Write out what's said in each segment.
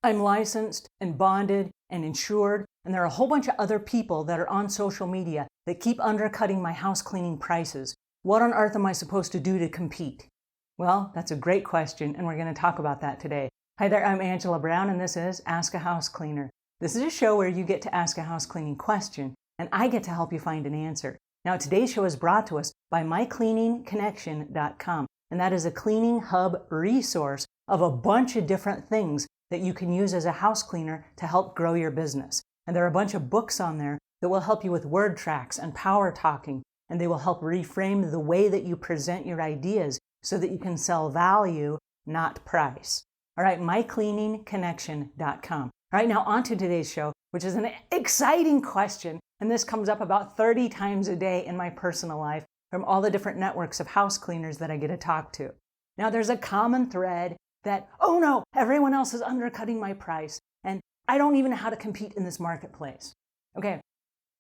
I'm licensed and bonded and insured, and there are a whole bunch of other people that are on social media that keep undercutting my house cleaning prices. What on earth am I supposed to do to compete? Well, that's a great question, and we're going to talk about that today. Hi there, I'm Angela Brown, and this is Ask a House Cleaner. This is a show where you get to ask a house cleaning question, and I get to help you find an answer. Now, today's show is brought to us by mycleaningconnection.com, and that is a cleaning hub resource of a bunch of different things that you can use as a house cleaner to help grow your business. And there are a bunch of books on there that will help you with word tracks and power talking, and they will help reframe the way that you present your ideas so that you can sell value, not price. All right, mycleaningconnection.com. All right, now on to today's show, which is an exciting question, and this comes up about 30 times a day in my personal life from all the different networks of house cleaners that I get to talk to. Now, there's a common thread that, oh no, everyone else is undercutting my price, and I don't even know how to compete in this marketplace. Okay,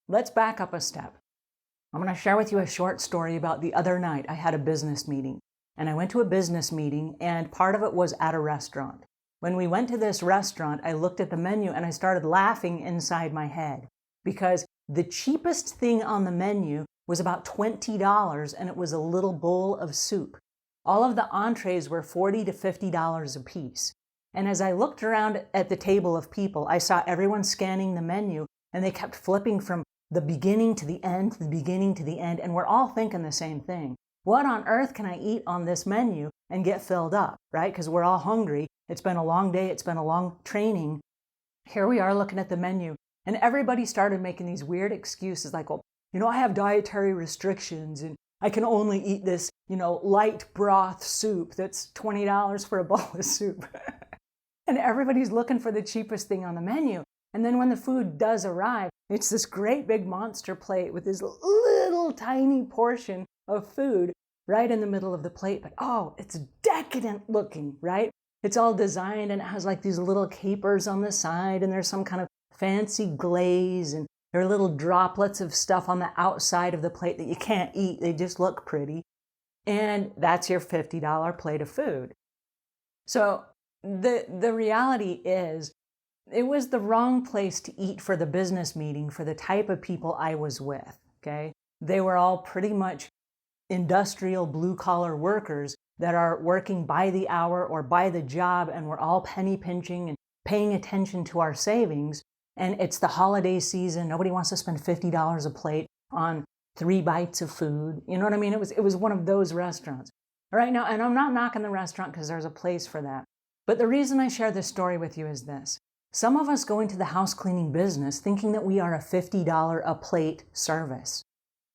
let's back up a step. I'm going to share with you a short story about the other night. I had a business meeting, and I went to a business meeting, and part of it was at a restaurant. When we went to this restaurant, I looked at the menu and I started laughing inside my head because the cheapest thing on the menu was about $20, and it was a little bowl of soup. All of the entrees were $40 to $50 a piece. And as I looked around at the table of people, I saw everyone scanning the menu, and they kept flipping from the beginning to the end, to the beginning to the end, and we're all thinking the same thing. What on earth can I eat on this menu and get filled up, right? Because we're all hungry. It's been a long day. It's been a long training. Here we are looking at the menu, and everybody started making these weird excuses like, well, I have dietary restrictions, and I can only eat this, light broth soup that's $20 for a bowl of soup. And everybody's looking for the cheapest thing on the menu. And then when the food does arrive, it's this great big monster plate with this little tiny portion of food right in the middle of the plate. But it's decadent looking, right? It's all designed and it has like these little capers on the side, and there's some kind of fancy glaze, and there are little droplets of stuff on the outside of the plate that you can't eat. They just look pretty. And that's your $50 plate of food. So the reality is, it was the wrong place to eat for the business meeting for the type of people I was with, okay? They were all pretty much industrial blue-collar workers that are working by the hour or by the job, and we're all penny pinching and paying attention to our savings. And it's the holiday season. Nobody wants to spend $50 a plate on 3 bites of food. You know what I mean? It was one of those restaurants. All right, now, and I'm not knocking the restaurant because there's a place for that. But the reason I share this story with you is this. Some of us go into the house cleaning business thinking that we are a $50 a plate service.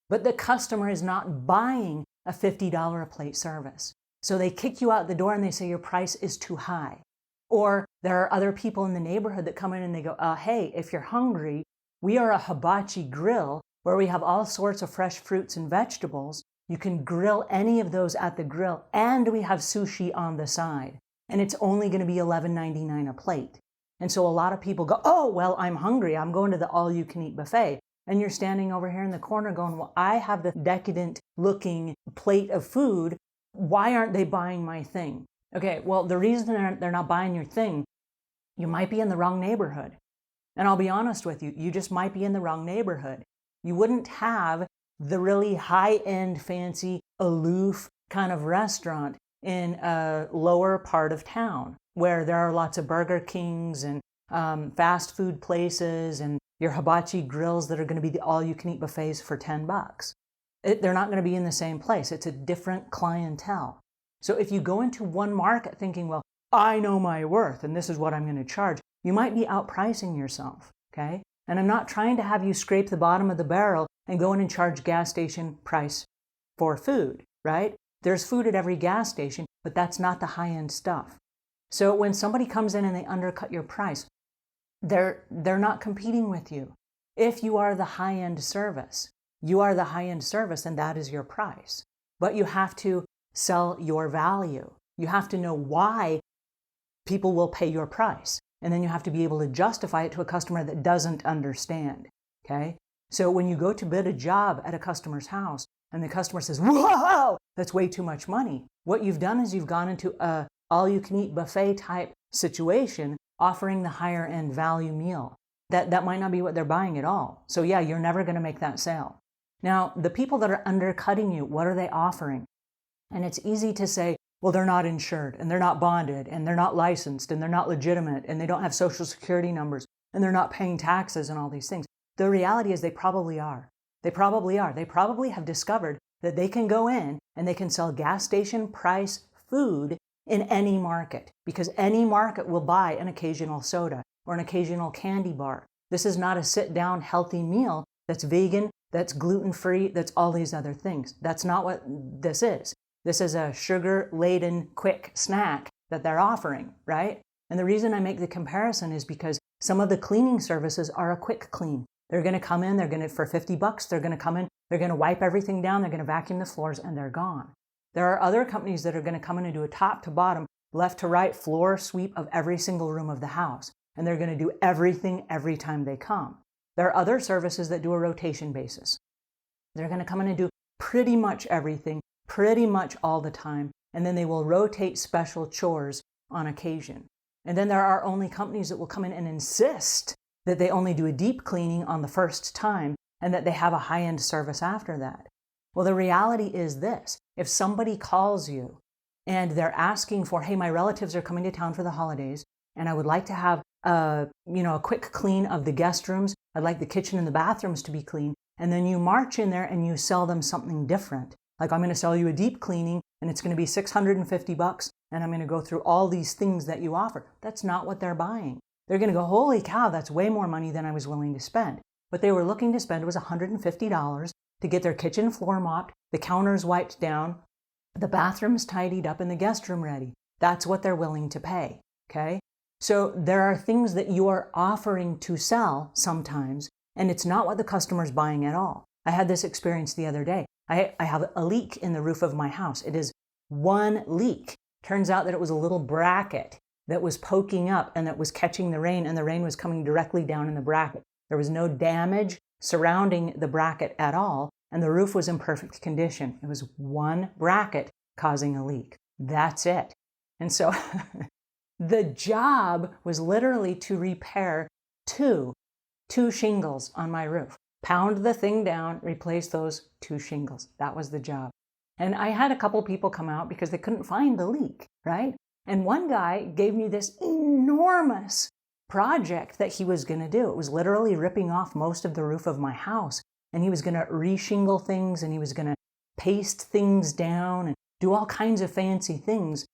But the customer is not buying a $50 a plate service. So they kick you out the door and they say your price is too high. Or there are other people in the neighborhood that come in and they go, hey, if you're hungry, we are a hibachi grill where we have all sorts of fresh fruits and vegetables. You can grill any of those at the grill, and we have sushi on the side. And it's only going to be $11.99 a plate. And so a lot of people go, oh, well, I'm hungry. I'm going to the all-you-can-eat buffet. And you're standing over here in the corner going, well, I have the decadent-looking plate of food. Why aren't they buying my thing? Okay, well, the reason they're not buying your thing, you might be in the wrong neighborhood. And I'll be honest with you, you just might be in the wrong neighborhood. You wouldn't have the really high-end, fancy, aloof kind of restaurant in a lower part of town where there are lots of Burger Kings and fast food places and your hibachi grills that are going to be the all-you-can-eat buffets for $10. They're not going to be in the same place. It's a different clientele. So if you go into one market thinking, well, I know my worth and this is what I'm going to charge, you might be outpricing yourself, okay? And I'm not trying to have you scrape the bottom of the barrel and go in and charge gas station price for food, right? There's food at every gas station, but that's not the high-end stuff. So when somebody comes in and they undercut your price, they're not competing with you. If you are the high-end service, you are the high-end service and that is your price. But you have to sell your value. You have to know why people will pay your price. And then you have to be able to justify it to a customer that doesn't understand, okay? So when you go to bid a job at a customer's house and the customer says, whoa, that's way too much money, what you've done is you've gone into a all-you-can-eat buffet type situation offering the higher end value meal. That might not be what they're buying at all. So yeah, you're never going to make that sale. Now, the people that are undercutting you, what are they offering? And it's easy to say, well, they're not insured, and they're not bonded, and they're not licensed, and they're not legitimate, and they don't have social security numbers, and they're not paying taxes and all these things. The reality is they probably are. They probably are. They probably have discovered that they can go in and they can sell gas station price food in any market, because any market will buy an occasional soda or an occasional candy bar. This is not a sit-down healthy meal that's vegan, that's gluten-free, that's all these other things. That's not what this is. This is a sugar-laden quick snack that they're offering, right? And the reason I make the comparison is because some of the cleaning services are a quick clean. They're going to come in, for $50, they're going to come in, they're going to wipe everything down, they're going to vacuum the floors, and they're gone. There are other companies that are going to come in and do a top to bottom, left to right floor sweep of every single room of the house. And they're going to do everything every time they come. There are other services that do a rotation basis. They're going to come in and do pretty much everything, pretty much all the time, and then they will rotate special chores on occasion. And then there are only companies that will come in and insist that they only do a deep cleaning on the first time and that they have a high-end service after that. Well, the reality is this. If somebody calls you and they're asking for, hey, my relatives are coming to town for the holidays, and I would like to have a quick clean of the guest rooms. I'd like the kitchen and the bathrooms to be clean. And then you march in there and you sell them something different. Like, I'm going to sell you a deep cleaning and it's going to be $650 and I'm going to go through all these things that you offer. That's not what they're buying. They're going to go, holy cow, that's way more money than I was willing to spend. What they were looking to spend was $150 to get their kitchen floor mopped, the counters wiped down, the bathrooms tidied up, and the guest room ready. That's what they're willing to pay, okay? So there are things that you are offering to sell sometimes, and it's not what the customer's buying at all. I had this experience the other day. I have a leak in the roof of my house. It is one leak. Turns out that it was a little bracket that was poking up and that was catching the rain, and the rain was coming directly down in the bracket. There was no damage surrounding the bracket at all, and the roof was in perfect condition. It was one bracket causing a leak. That's it. And so the job was literally to repair two shingles on my roof. Pound the thing down, replace those 2 shingles. That was the job. And I had a couple people come out because they couldn't find the leak, right? And one guy gave me this enormous project that he was going to do. It was literally ripping off most of the roof of my house. And he was going to re-shingle things, and he was going to paste things down and do all kinds of fancy things.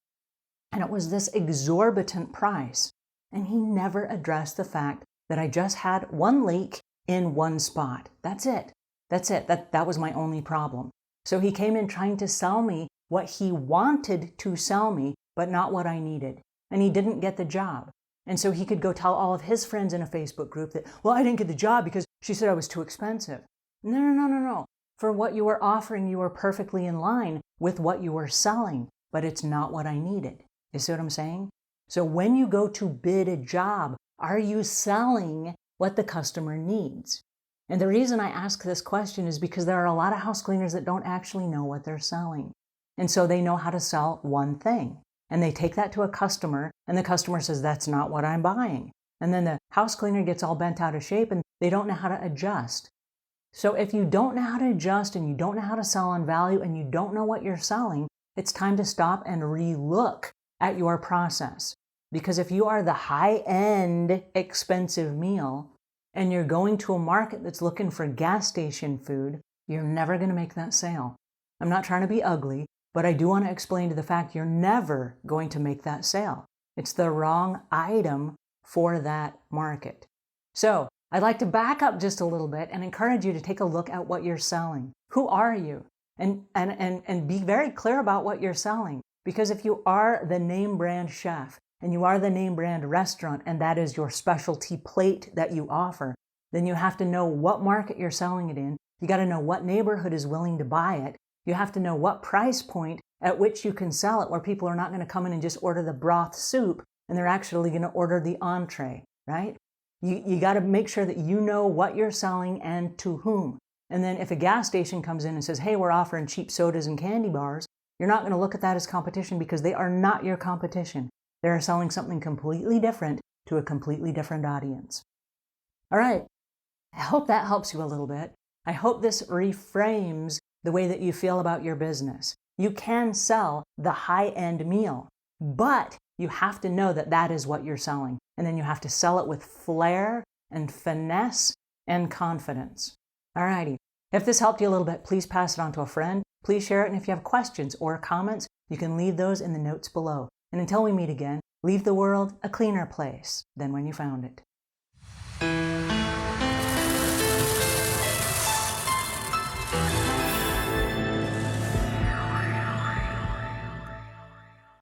And it was this exorbitant price. And he never addressed the fact that I just had one leak in one spot. That's it. That was my only problem. So he came in trying to sell me what he wanted to sell me, but not what I needed. And he didn't get the job. And so he could go tell all of his friends in a Facebook group that, well, I didn't get the job because she said I was too expensive. No. For what you were offering, you were perfectly in line with what you were selling, but it's not what I needed. You see what I'm saying? So when you go to bid a job, are you selling what the customer needs? And the reason I ask this question is because there are a lot of house cleaners that don't actually know what they're selling. And so they know how to sell one thing. And they take that to a customer, and the customer says, that's not what I'm buying. And then the house cleaner gets all bent out of shape, and they don't know how to adjust. So if you don't know how to adjust, and you don't know how to sell on value, and you don't know what you're selling, it's time to stop and re-look at your process. Because if you are the high-end expensive meal and you're going to a market that's looking for gas station food, you're never going to make that sale. I'm not trying to be ugly, but I do want to explain to the fact you're never going to make that sale. It's the wrong item for that market. So I'd like to back up just a little bit and encourage you to take a look at what you're selling. Who are you? And be very clear about what you're selling. Because if you are the name brand chef, and you are the name brand restaurant, and that is your specialty plate that you offer, then you have to know what market you're selling it in. You got to know what neighborhood is willing to buy it. You have to know what price point at which you can sell it, where people are not going to come in and just order the broth soup, and they're actually going to order the entree, right? You got to make sure that you know what you're selling and to whom. And then if a gas station comes in and says, hey, we're offering cheap sodas and candy bars, you're not going to look at that as competition, because they are not your competition. They're selling something completely different to a completely different audience. All right, I hope that helps you a little bit. I hope this reframes the way that you feel about your business. You can sell the high-end meal, but you have to know that that is what you're selling. And then you have to sell it with flair and finesse and confidence. All righty. If this helped you a little bit, please pass it on to a friend. Please share it. And if you have questions or comments, you can leave those in the notes below. And until we meet again, leave the world a cleaner place than when you found it.